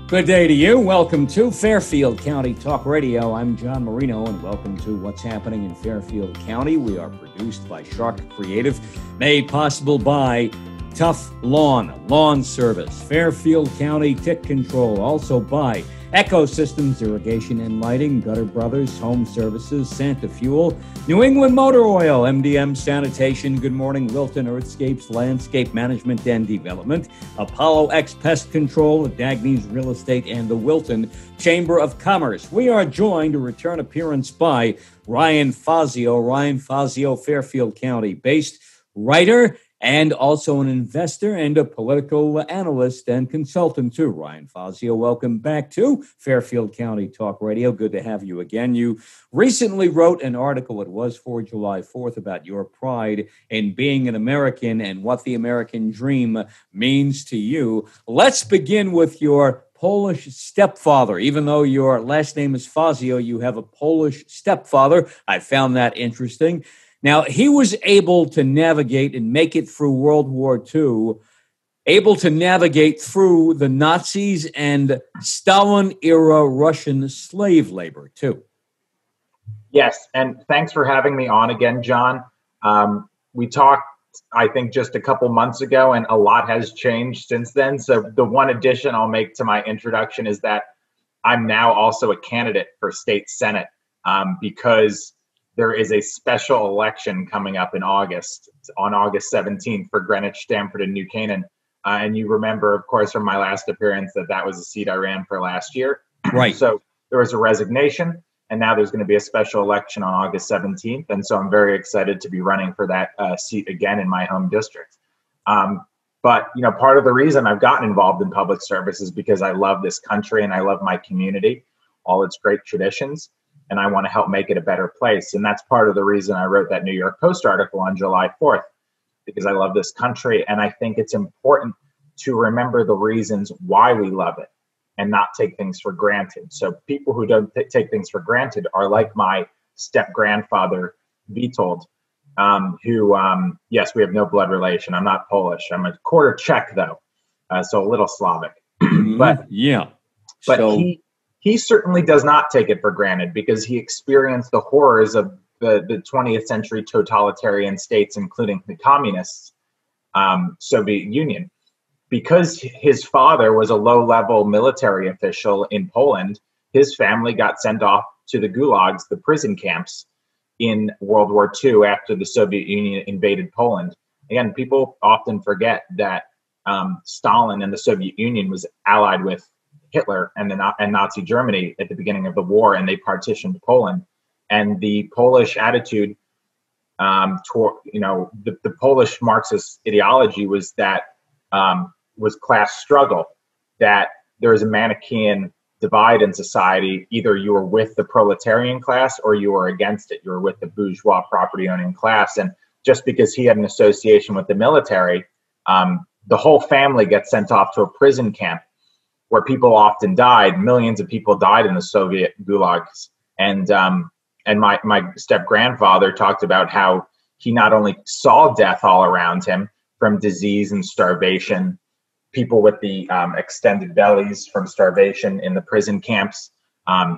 Good day to you. Welcome to Fairfield County Talk Radio. I'm John Marino, and welcome to What's Happening in Fairfield County. We are produced by Sharc Creative, made possible by Tough Lawn Service, Fairfield County Tick Control, also by Ecosystems Irrigation and Lighting, Gutter Brothers Home Services, Santa Fuel, New England Motor Oil, MDM Sanitation, Good Morning Wilton Earthscapes, Landscape Management and Development, Apollo X Pest Control, Dagny's Real Estate, and the Wilton Chamber of Commerce. We are joined, a return appearance by Ryan Fazio. Ryan Fazio, Fairfield County-based writer, and also an investor and a political analyst and consultant too. Ryan Fazio, welcome back to Fairfield County Talk Radio. Good to have you again. You recently wrote an article, it was for July 4th, about your pride in being an American and what the American dream means to you. Let's begin with your Polish stepfather. Even though your last name is Fazio, you have a Polish stepfather. I found that interesting. Now, he was able to navigate and make it through World War II, able to navigate through the Nazis and Stalin-era Russian slave labor, too. Yes, and thanks for having me on again, John. We talked, I think, just a couple months ago, and a lot has changed since then. So the one addition I'll make to my introduction is that I'm now also a candidate for state senate because there is a special election coming up in August, on August 17th for Greenwich, Stamford, and New Canaan. And you remember, of course, from my last appearance that was a seat I ran for last year. Right. So there was a resignation, and now there's going to be a special election on August 17th. And so I'm very excited to be running for that seat again in my home district. But, you know, part of the reason I've gotten involved in public service is because I love this country and I love my community, all its great traditions, and I want to help make it a better place. And that's part of the reason I wrote that New York Post article on July 4th, because I love this country. And I think it's important to remember the reasons why we love it and not take things for granted. So people who don't take things for granted are like my step-grandfather, Witold, who, yes, we have no blood relation. I'm not Polish. I'm a quarter Czech, though, so a little Slavic. But yeah. But he certainly does not take it for granted because he experienced the horrors of the 20th century totalitarian states, including the communist Soviet Union. Because his father was a low-level military official in Poland, his family got sent off to the gulags, the prison camps, in World War II after the Soviet Union invaded Poland. Again, people often forget that Stalin and the Soviet Union was allied with Hitler and Nazi Germany at the beginning of the war, and they partitioned Poland. And the Polish attitude toward, the Polish Marxist ideology was that was class struggle, that there is a Manichaean divide in society. Either you were with the proletarian class or you were against it. You were with the bourgeois property owning class. And just because he had an association with the military, the whole family gets sent off to a prison camp where people often died. Millions of people died in the Soviet gulags. And my step-grandfather talked about how he not only saw death all around him from disease and starvation, people with the extended bellies from starvation in the prison camps,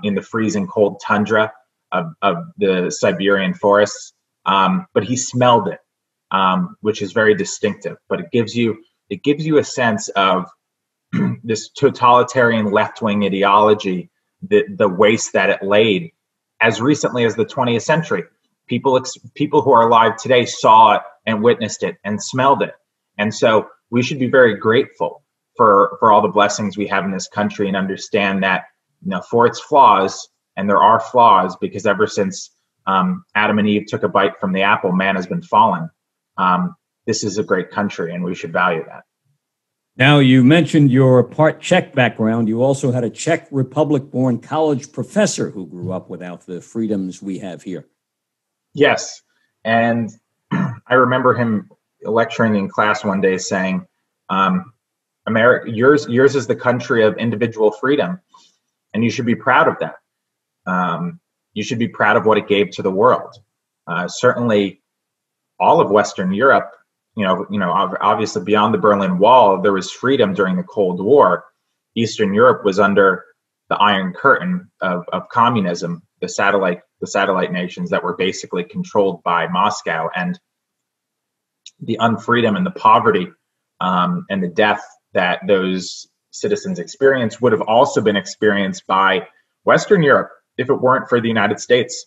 in the freezing cold tundra of the Siberian forests, but he smelled it, which is very distinctive. But it gives you a sense of this totalitarian left-wing ideology, the waste that it laid as recently as the 20th century. People who are alive today saw it and witnessed it and smelled it. And so we should be very grateful for all the blessings we have in this country and understand that, for its flaws, and there are flaws because ever since Adam and Eve took a bite from the apple, man has been fallen. This is a great country and we should value that. Now, you mentioned your part Czech background. You also had a Czech Republic-born college professor who grew up without the freedoms we have here. Yes, and I remember him lecturing in class one day saying, America, yours is the country of individual freedom, and you should be proud of that. You should be proud of what it gave to the world. Certainly, all of Western Europe, obviously beyond the Berlin Wall, there was freedom during the Cold War, Eastern Europe was under the Iron Curtain of communism, the satellite nations that were basically controlled by Moscow, and the unfreedom and the poverty and the death that those citizens experienced would have also been experienced by Western Europe if it weren't for the United States.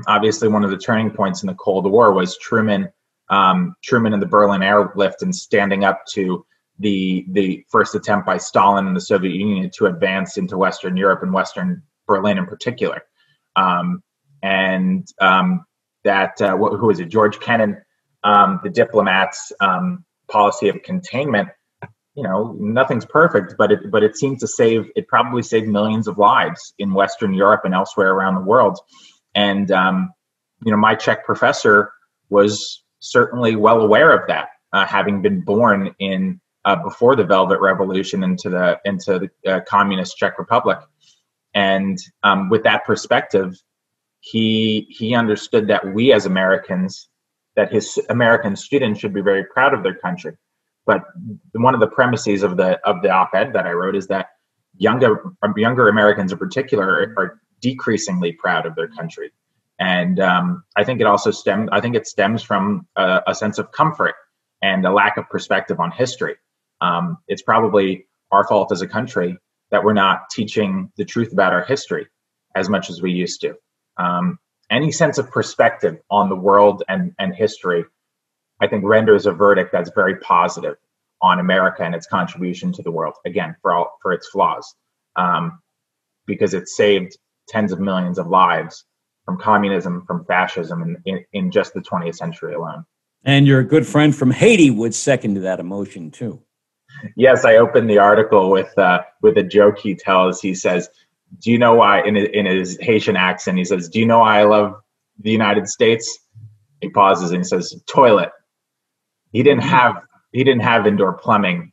Obviously, one of the turning points in the Cold War was Truman and the Berlin airlift and standing up to the first attempt by Stalin and the Soviet Union to advance into Western Europe and Western Berlin in particular. Who was it? George Kennan, the diplomats' policy of containment. Nothing's perfect, but it seemed to it probably saved millions of lives in Western Europe and elsewhere around the world. And my Czech professor was certainly well aware of that, having been born in before the Velvet Revolution into the communist Czech Republic. And with that perspective, he understood that we as Americans, that his American students should be very proud of their country. But one of the premises of the op-ed that I wrote is that younger Americans in particular are decreasingly proud of their country. And I think it stems from a sense of comfort and a lack of perspective on history. It's probably our fault as a country that we're not teaching the truth about our history as much as we used to. Any sense of perspective on the world and history, I think, renders a verdict that's very positive on America and its contribution to the world, again, for its flaws, because it saved tens of millions of lives from communism, from fascism in just the 20th century alone. And your good friend from Haiti would second to that emotion too. Yes, I opened the article with a joke he tells. He says, "Do you know why?" In his Haitian accent, he says, "Do you know why I love the United States?" He pauses and he says, "Toilet." He didn't have indoor plumbing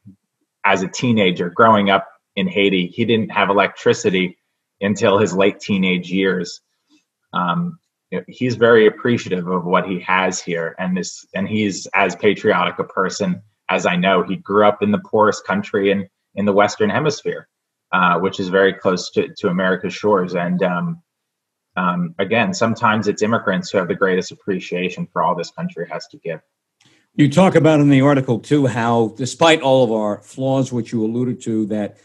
as a teenager growing up in Haiti. He didn't have electricity until his late teenage years. He's very appreciative of what he has here, and he's as patriotic a person as I know. He grew up in the poorest country in the Western Hemisphere, which is very close to America's shores. And again, sometimes it's immigrants who have the greatest appreciation for all this country has to give. You talk about in the article, too, how despite all of our flaws, which you alluded to, that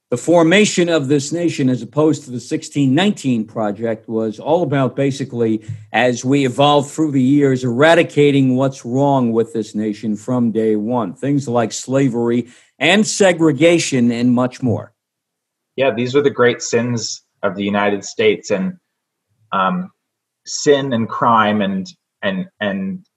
the formation of this nation, as opposed to the 1619 Project, was all about basically, as we evolved through the years, eradicating what's wrong with this nation from day one. Things like slavery and segregation and much more. Yeah, these are the great sins of the United States, and sin and crime and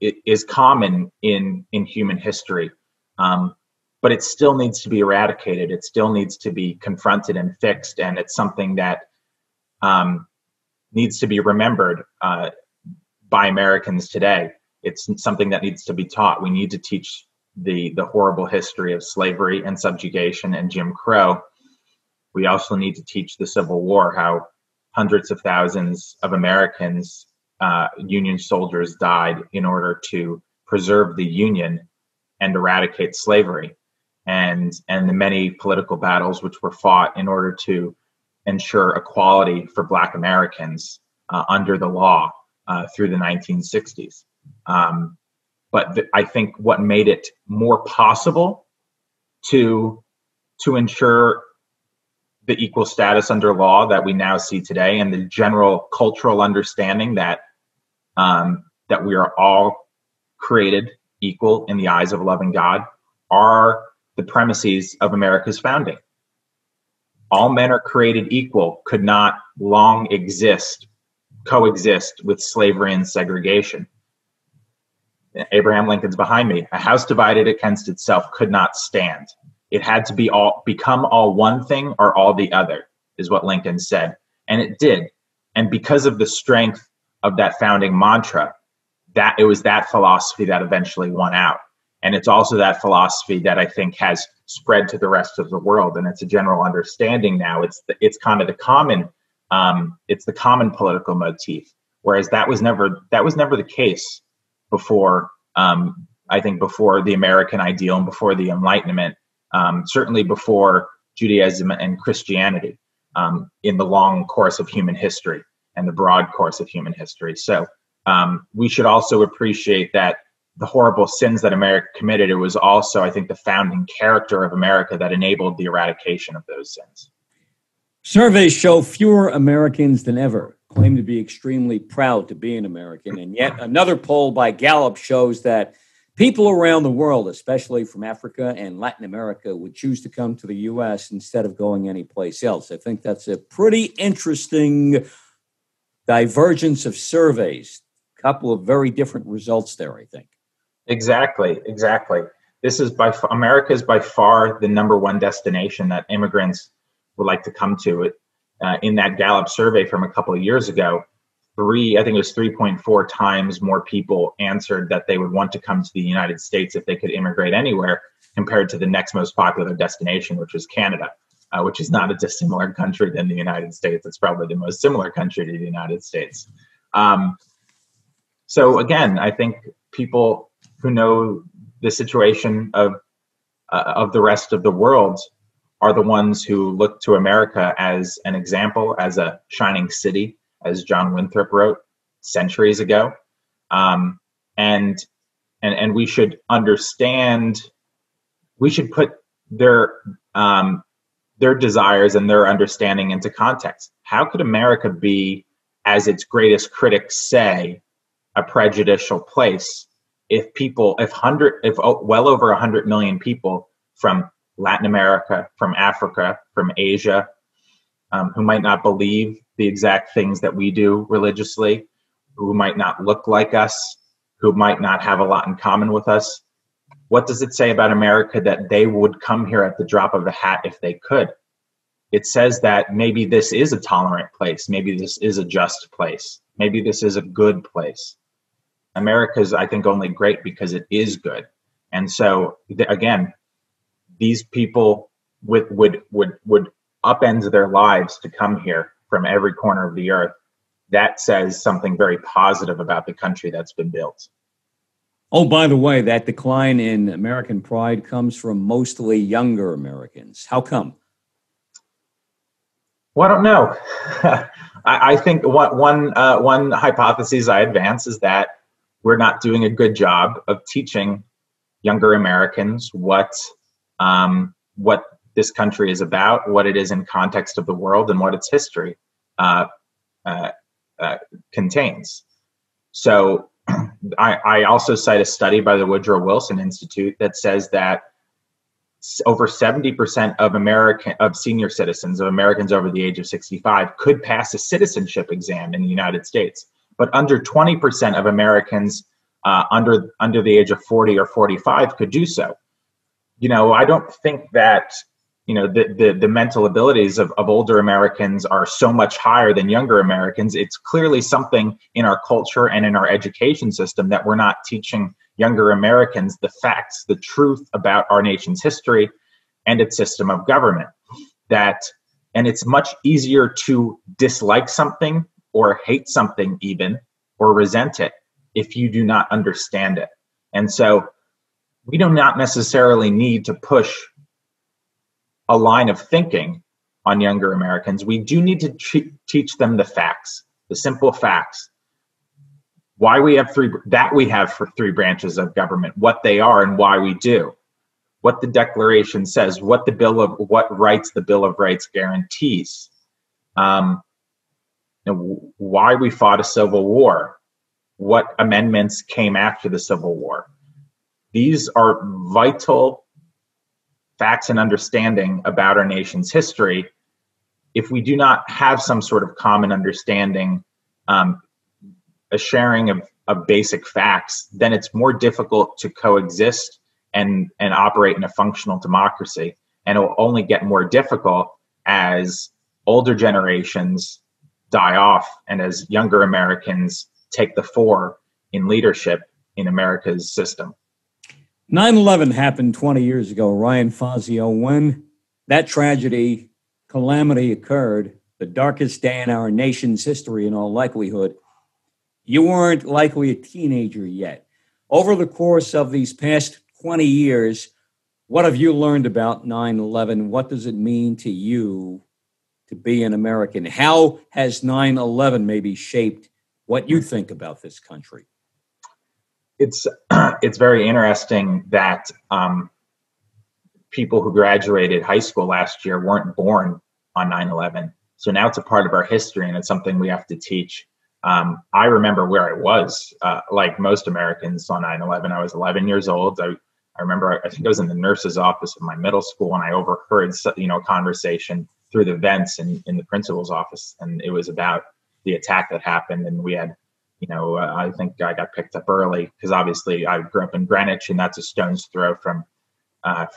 it is common in human history. But it still needs to be eradicated. It still needs to be confronted and fixed. And it's something that needs to be remembered by Americans today. It's something that needs to be taught. We need to teach the horrible history of slavery and subjugation and Jim Crow. We also need to teach the Civil War, how hundreds of thousands of Americans, Union soldiers, died in order to preserve the Union and eradicate slavery. And the many political battles which were fought in order to ensure equality for Black Americans under the law through the 1960s. But I think what made it more possible to ensure the equal status under law that we now see today, and the general cultural understanding that we are all created equal in the eyes of a loving God, are the premises of America's founding. All men are created equal could not long coexist with slavery and segregation. Abraham Lincoln's behind me. A house divided against itself could not stand. It had to become all one thing or all the other, is what Lincoln said. And it did. And because of the strength of that founding mantra, that it was that philosophy that eventually won out. And it's also that philosophy that I think has spread to the rest of the world. And it's a general understanding now. It's kind of the common, it's the common political motif. Whereas that was never the case before, I think before the American ideal and before the Enlightenment, certainly before Judaism and Christianity, in the long course of human history and the broad course of human history. So we should also appreciate that the horrible sins that America committed, it was also, I think, the founding character of America that enabled the eradication of those sins. Surveys show fewer Americans than ever claim to be extremely proud to be an American. And yet another poll by Gallup shows that people around the world, especially from Africa and Latin America, would choose to come to the U.S. instead of going anyplace else. I think that's a pretty interesting divergence of surveys. A couple of very different results there, I think. Exactly. This is America is by far the number one destination that immigrants would like to come to. It in that Gallup survey from a couple of years ago, I think it was 3.4 times more people answered that they would want to come to the United States if they could immigrate anywhere, compared to the next most popular destination, which was Canada, which is not a dissimilar country than the United States. It's probably the most similar country to the United States. So again, I think people who know the situation of the rest of the world are the ones who look to America as an example, as a shining city, as John Winthrop wrote centuries ago. And we should understand, we should put their desires and their understanding into context. How could America be, as its greatest critics say, a prejudicial place if well over 100 million people from Latin America, from Africa, from Asia, who might not believe the exact things that we do religiously, who might not look like us, who might not have a lot in common with us. What does it say about America that they would come here at the drop of a hat if they could? It says that maybe this is a tolerant place. Maybe this is a just place. Maybe this is a good place. America is, I think, only great because it is good. And so, again, these people would upend their lives to come here from every corner of the earth. That says something very positive about the country that's been built. Oh, by the way, that decline in American pride comes from mostly younger Americans. How come? Well, I don't know. I think one hypothesis I advance is that we're not doing a good job of teaching younger Americans what this country is about, what it is in context of the world, and what its history contains. So I also cite a study by the Woodrow Wilson Institute that says that over 70% of senior citizens, of Americans over the age of 65, could pass a citizenship exam in the United States, but under 20% of Americans under the age of 40 or 45 could do so. I don't think that the mental abilities of older Americans are so much higher than younger Americans. It's clearly something in our culture and in our education system that we're not teaching younger Americans the facts, the truth about our nation's history and its system of government. And it's much easier to dislike something or hate something even, or resent it, if you do not understand it. And so we do not necessarily need to push a line of thinking on younger Americans. We do need to teach them the facts, the simple facts, why we have three branches of government, what they are and why we do, what the Declaration says, what rights the Bill of Rights guarantees, why we fought a civil war, what amendments came after the Civil War. These are vital facts and understanding about our nation's history. If we do not have some sort of common understanding, a sharing of basic facts, then it's more difficult to coexist and operate in a functional democracy. And it will only get more difficult as older generations die off and as younger Americans take the fore in leadership in America's system. 9/11 happened 20 years ago, Ryan Fazio. When that calamity occurred, the darkest day in our nation's history in all likelihood, you weren't likely a teenager yet. Over the course of these past 20 years, What have you learned about 9/11? What does it mean to you to be an American? How has 9/11 maybe shaped what you think about this country? It's very interesting that people who graduated high school last year weren't born on 9/11. So now it's a part of our history, and it's something we have to teach. I remember where I was, like most Americans on 9/11. I was 11 years old. I remember, I think I was in the nurse's office of my middle school, and I overheard, a conversation through the vents in the principal's office, and it was about the attack that happened. And we had, I think I got picked up early because obviously I grew up in Greenwich, and that's a stone's throw from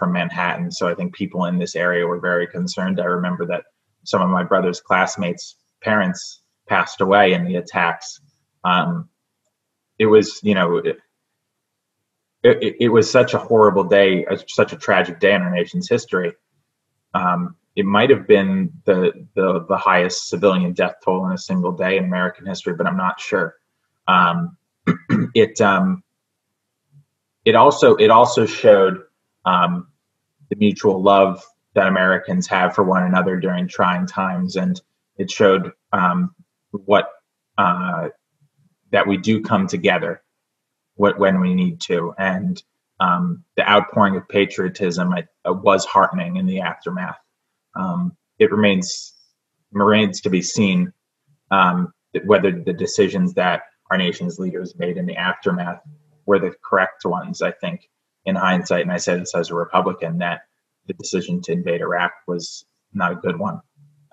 Manhattan. So I think people in this area were very concerned. I remember that some of my brother's classmates' parents passed away in the attacks. It was, it was such a horrible day, such a tragic day in our nation's history. It might have been the highest civilian death toll in a single day in American history, but I'm not sure. It also showed the mutual love that Americans have for one another during trying times, and it showed that we do come together when we need to, and the outpouring of patriotism was heartening in the aftermath. It remains to be seen whether the decisions that our nation's leaders made in the aftermath were the correct ones. I think in hindsight, and I say this as a Republican, that the decision to invade Iraq was not a good one.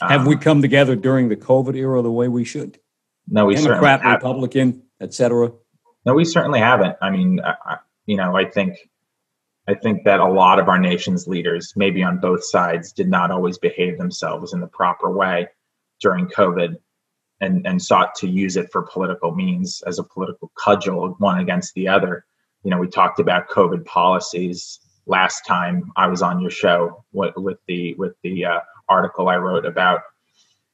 Have we come together during the COVID era the way we should? No, we certainly Democrat, haven't. Republican, et cetera. No, we certainly haven't. I mean, I think that a lot of our nation's leaders, maybe on both sides, did not always behave themselves in the proper way during COVID, and sought to use it for political means as a political cudgel, one against the other. We talked about COVID policies last time I was on your show with the article I wrote about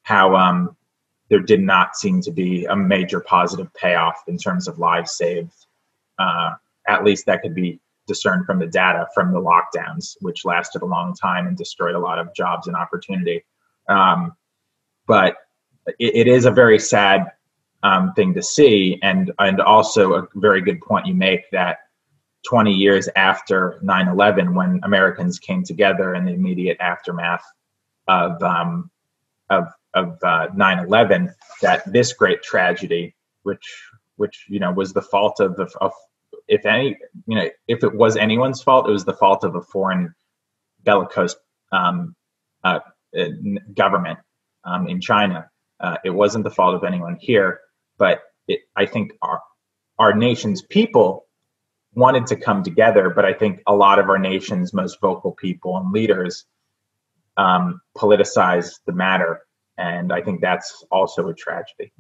how there did not seem to be a major positive payoff in terms of lives saved. At least that could be discerned from the data from the lockdowns, which lasted a long time and destroyed a lot of jobs and opportunity. But it is a very sad thing to see, and also a very good point you make that 20 years after 9/11, when Americans came together in the immediate aftermath of 9/11, that this great tragedy, which was the fault of if it was anyone's fault, it was the fault of a foreign bellicose government in China. It wasn't the fault of anyone here, but I think our nation's people wanted to come together, but I think a lot of our nation's most vocal people and leaders politicized the matter, and I think that's also a tragedy.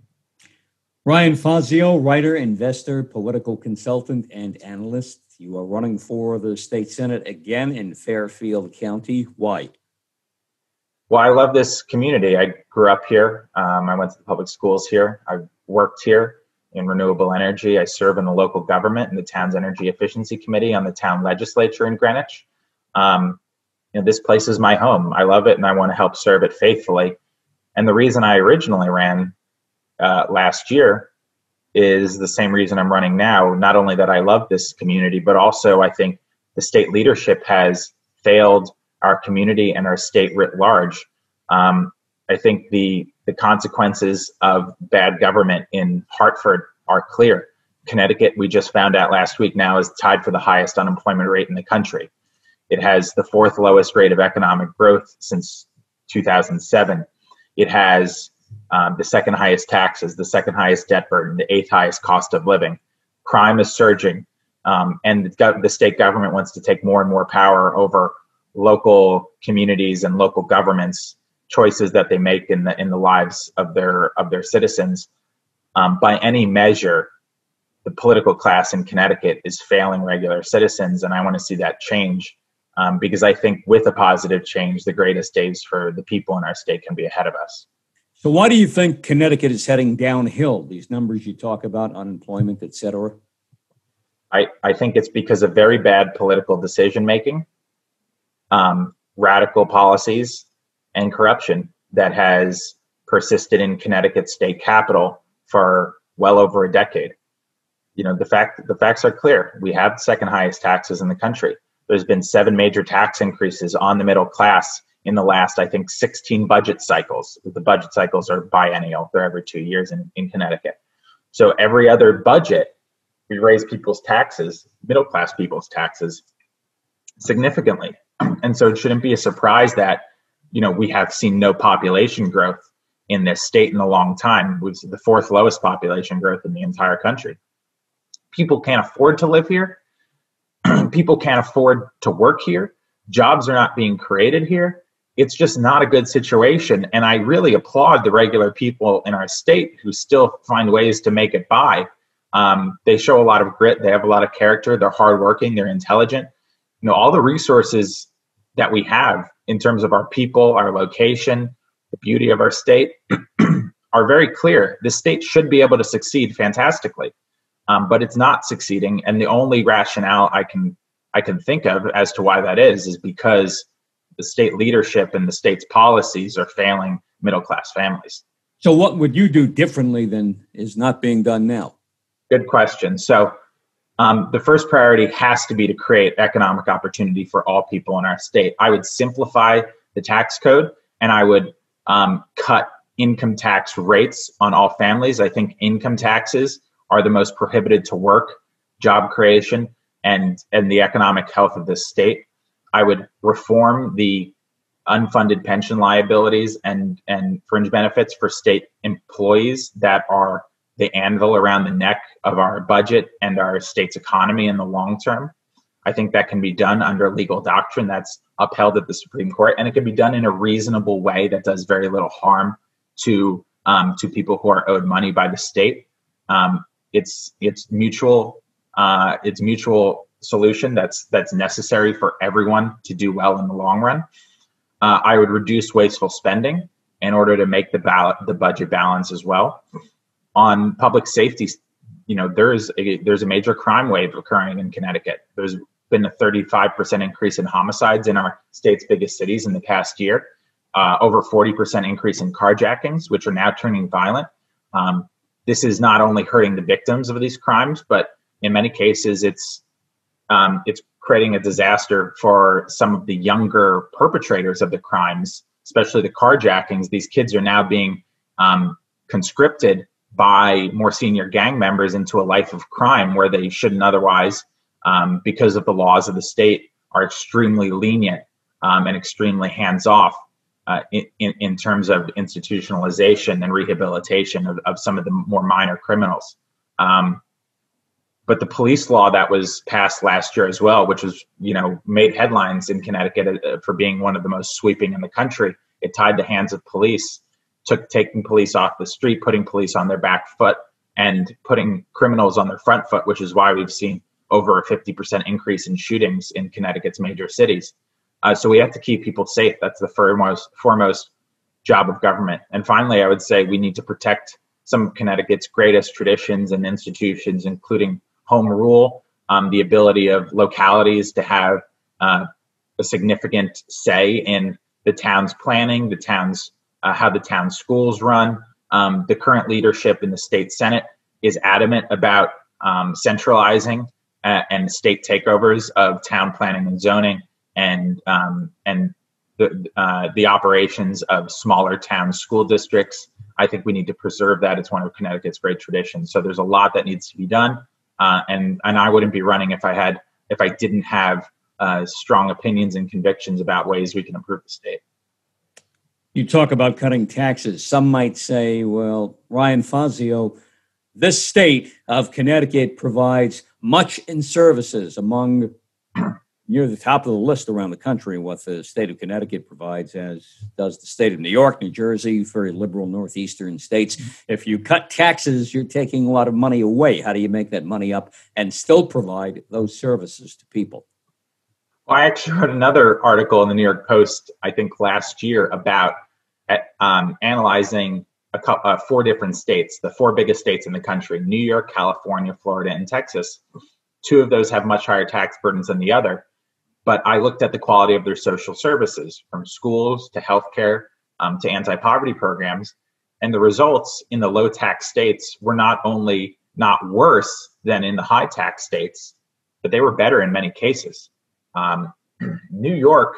Ryan Fazio, writer, investor, political consultant, and analyst. You are running for the state senate again in Fairfield County. Why? Well, I love this community. I grew up here. I went to the public schools here. I've worked here in renewable energy. I serve in the local government in the town's energy efficiency committee on the town legislature in Greenwich. This place is my home. I love it, and I want to help serve it faithfully. And the reason I originally ran last year is the same reason I'm running now. Not only that I love this community, but also I think the state leadership has failed our community and our state writ large. I think the consequences of bad government in Hartford are clear. Connecticut, we just found out last week, now is tied for the highest unemployment rate in the country. It has the fourth lowest rate of economic growth since 2007. It has the second highest taxes, the second highest debt burden, the eighth highest cost of living. Crime is surging, and the state government wants to take more and more power over local communities and local governments' choices that they make in the lives of their citizens. By any measure, the political class in Connecticut is failing regular citizens, and I want to see that change because I think with a positive change, the greatest days for the people in our state can be ahead of us. So why do you think Connecticut is heading downhill? These numbers you talk about, unemployment, et cetera. I think it's because of very bad political decision making. radical policies and corruption that has persisted in Connecticut state capital for well over a decade. The facts are clear. We have the second highest taxes in the country. There's been 7 major tax increases on the middle class in the last, I think, 16 budget cycles. The budget cycles are biennial. They're every 2 years in Connecticut. So every other budget, we raise people's taxes, middle class people's taxes, significantly. And so it shouldn't be a surprise that, we have seen no population growth in this state in a long time. We've the 4th lowest population growth in the entire country. People can't afford to live here. People can't afford to work here. Jobs are not being created here. It's just not a good situation. And I really applaud the regular people in our state who still find ways to make it by. They show a lot of grit. They have a lot of character. They're hardworking. They're intelligent. All the resources that we have in terms of our people, our location, the beauty of our state are very clear. This state should be able to succeed fantastically, but it's not succeeding. And the only rationale I can think of as to why that is because the state leadership and the state's policies are failing middle-class families. So what would you do differently than is not being done now? Good question. So the first priority has to be to create economic opportunity for all people in our state. I would simplify the tax code, and I would cut income tax rates on all families. I think income taxes are the most prohibited to work, job creation, and the economic health of this state. I would reform the unfunded pension liabilities and fringe benefits for state employees that are the anvil around the neck of our budget and our state's economy in the long term. I think that can be done under legal doctrine that's upheld at the Supreme Court, and it can be done in a reasonable way that does very little harm to people who are owed money by the state. It's mutual solution that's necessary for everyone to do well in the long run. I would reduce wasteful spending in order to make the budget balance as well. On public safety, there's a major crime wave occurring in Connecticut. There's been a 35% increase in homicides in our state's biggest cities in the past year. Over 40% increase in carjackings, which are now turning violent. This is not only hurting the victims of these crimes, but in many cases, it's creating a disaster for some of the younger perpetrators of the crimes, especially the carjackings. These kids are now being conscripted by more senior gang members into a life of crime where they shouldn't otherwise, because of the laws of the state are extremely lenient and extremely hands-off in terms of institutionalization and rehabilitation of some of the more minor criminals. But the police law that was passed last year as well, which was, made headlines in Connecticut for being one of the most sweeping in the country, it tied the hands of police, taking police off the street, putting police on their back foot, and putting criminals on their front foot, which is why we've seen over a 50% increase in shootings in Connecticut's major cities. So we have to keep people safe. That's the foremost job of government. And finally, I would say we need to protect some of Connecticut's greatest traditions and institutions, including home rule, the ability of localities to have a significant say in the town's planning, how the town's schools run. The current leadership in the state Senate is adamant about centralizing and state takeovers of town planning and zoning, and the operations of smaller town school districts. I think we need to preserve that. It's one of Connecticut's great traditions. So there's a lot that needs to be done, and I wouldn't be running if I didn't have strong opinions and convictions about ways we can improve the state. You talk about cutting taxes. Some might say, well, Ryan Fazio, this state of Connecticut provides much in services among near the top of the list around the country, what the state of Connecticut provides, as does the state of New York, New Jersey, very liberal northeastern states. If you cut taxes, you're taking a lot of money away. How do you make that money up and still provide those services to people? Well, I actually wrote another article in the New York Post, I think last year, about analyzing 4 different states, the 4 biggest states in the country: New York, California, Florida, and Texas. 2 of those have much higher tax burdens than the other. But I looked at the quality of their social services, from schools to healthcare to anti-poverty programs. And the results in the low tax states were not only not worse than in the high tax states, but they were better in many cases. New York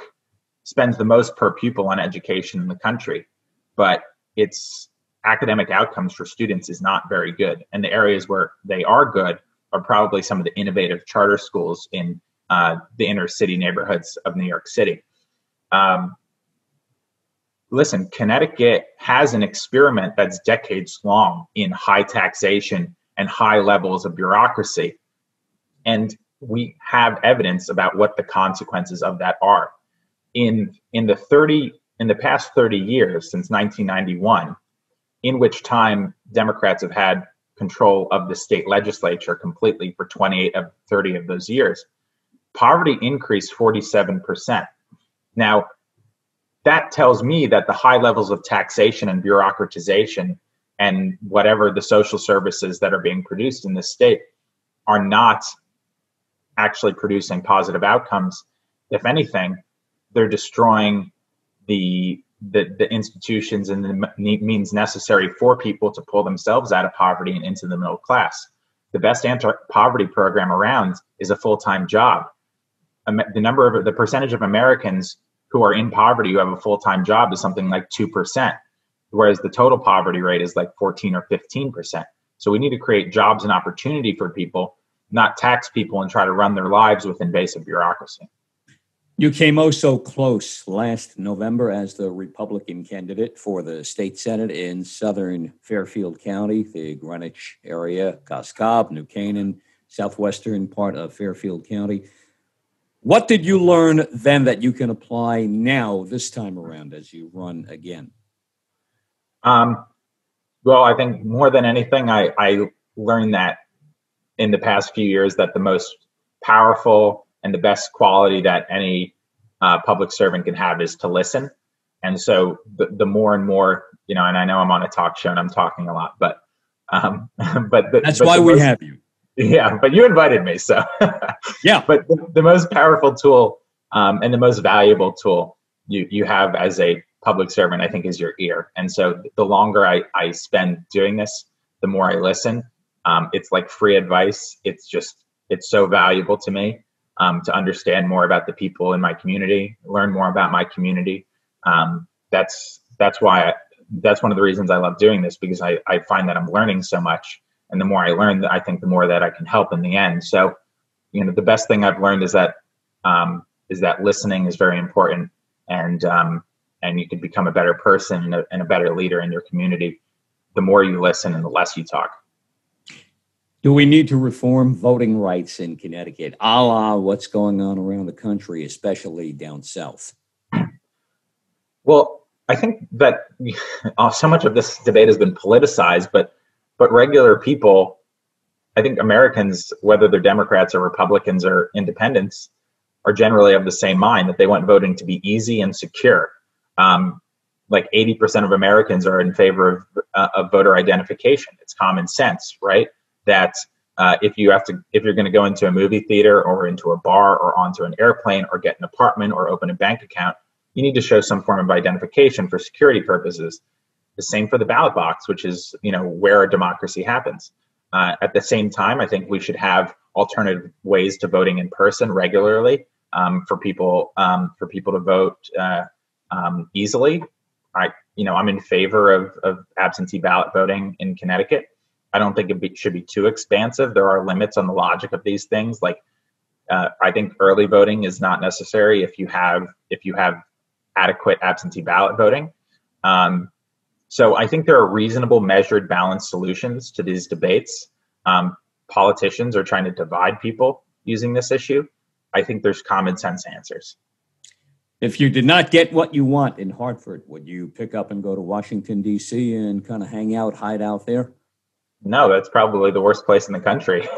spends the most per pupil on education in the country, but its academic outcomes for students is not very good. And the areas where they are good are probably some of the innovative charter schools in the inner city neighborhoods of New York City. Listen, Connecticut has an experiment that's decades long in high taxation and high levels of bureaucracy. And we have evidence about what the consequences of that are. In the past 30 years, since 1991, in which time Democrats have had control of the state legislature completely for 28 of 30 of those years, poverty increased 47%. Now, that tells me that the high levels of taxation and bureaucratization and whatever the social services that are being produced in this state are not actually producing positive outcomes. If anything, they're destroying the institutions and the means necessary for people to pull themselves out of poverty and into the middle class. The best anti-poverty program around is a full-time job. The percentage of Americans who are in poverty who have a full-time job is something like 2%, whereas the total poverty rate is like 14 or 15%. So we need to create jobs and opportunity for people, not tax people and try to run their lives with invasive bureaucracy. You came oh so close last November as the Republican candidate for the state Senate in southern Fairfield County, the Greenwich area, Cobb, New Canaan, southwestern part of Fairfield County. What did you learn then that you can apply now, this time around, as you run again? Well, I think more than anything, I learned that in the past few years that the most powerful and the best quality that any public servant can have is to listen. And so the more and more, and I know I'm on a talk show and I'm talking a lot, but that's why we have you. Yeah, but you invited me, so yeah. But the most powerful tool and the most valuable tool you have as a public servant, I think, is your ear. And so the longer I spend doing this, the more I listen. It's like free advice. It's so valuable to me to understand more about the people in my community, learn more about my community. That's one of the reasons I love doing this, because I find that I'm learning so much. And the more I learn, I think the more that I can help in the end. So, the best thing I've learned is that listening is very important, and you can become a better person and a better leader in your community the more you listen and the less you talk. Do we need to reform voting rights in Connecticut, a la what's going on around the country, especially down south? Well, I think that so much of this debate has been politicized, but regular people, I think Americans, whether they're Democrats or Republicans or independents, are generally of the same mind, that they want voting to be easy and secure. Like 80% of Americans are in favor of voter identification. It's common sense, right? That if you're going to go into a movie theater or into a bar or onto an airplane or get an apartment or open a bank account, you need to show some form of identification for security purposes. The same for the ballot box, which is, where our democracy happens. At the same time, I think we should have alternative ways to voting in person regularly for people to vote easily. I'm in favor of absentee ballot voting in Connecticut. I don't think it should be too expansive. There are limits on the logic of these things. Like I think early voting is not necessary if you have adequate absentee ballot voting. So I think there are reasonable, measured, balanced solutions to these debates. Politicians are trying to divide people using this issue. I think there's common sense answers. If you did not get what you want in Hartford, would you pick up and go to Washington, D.C. and kind of hang out, hide out there? No, that's probably the worst place in the country.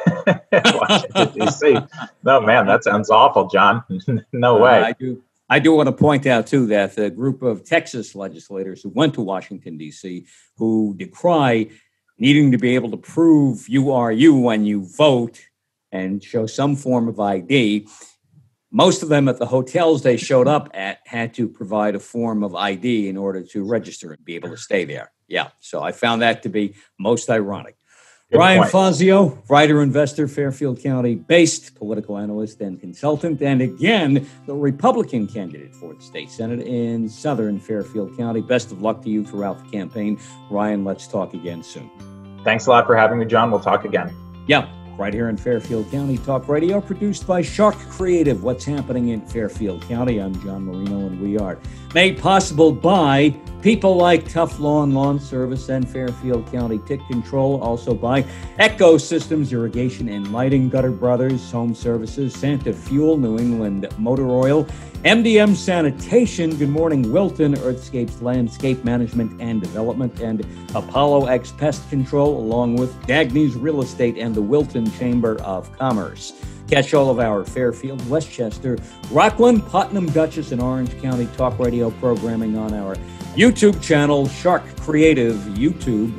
Washington, D.C. No, man, that sounds awful, John. No way. I do want to point out, too, that the group of Texas legislators who went to Washington, D.C., who decry needing to be able to prove you are you when you vote and show some form of ID, most of them at the hotels they showed up at had to provide a form of ID in order to register and be able to stay there. Yeah, so I found that to be most ironic. Good Ryan point. Fazio, writer, investor, Fairfield County-based political analyst and consultant, and again, the Republican candidate for the state Senate in southern Fairfield County. Best of luck to you throughout the campaign. Ryan, let's talk again soon. Thanks a lot for having me, John. We'll talk again. Yeah, right here in Fairfield County Talk Radio, produced by Sharc Creative. What's happening in Fairfield County? I'm John Marino, and we are made possible by people like Tough Lawn Service and Fairfield County Tick Control, also by Echo Systems, Irrigation and Lighting, Gutter Brothers, Home Services, Santa Fuel, New England Motor Oil, MDM Sanitation, Good Morning Wilton, Earthscapes Landscape Management and Development, and Apollo X Pest Control, along with Dagny's Real Estate and the Wilton Chamber of Commerce. Catch all of our Fairfield, Westchester, Rockland, Putnam, Dutchess, and Orange County Talk Radio programming on our YouTube channel, Sharc Creative YouTube.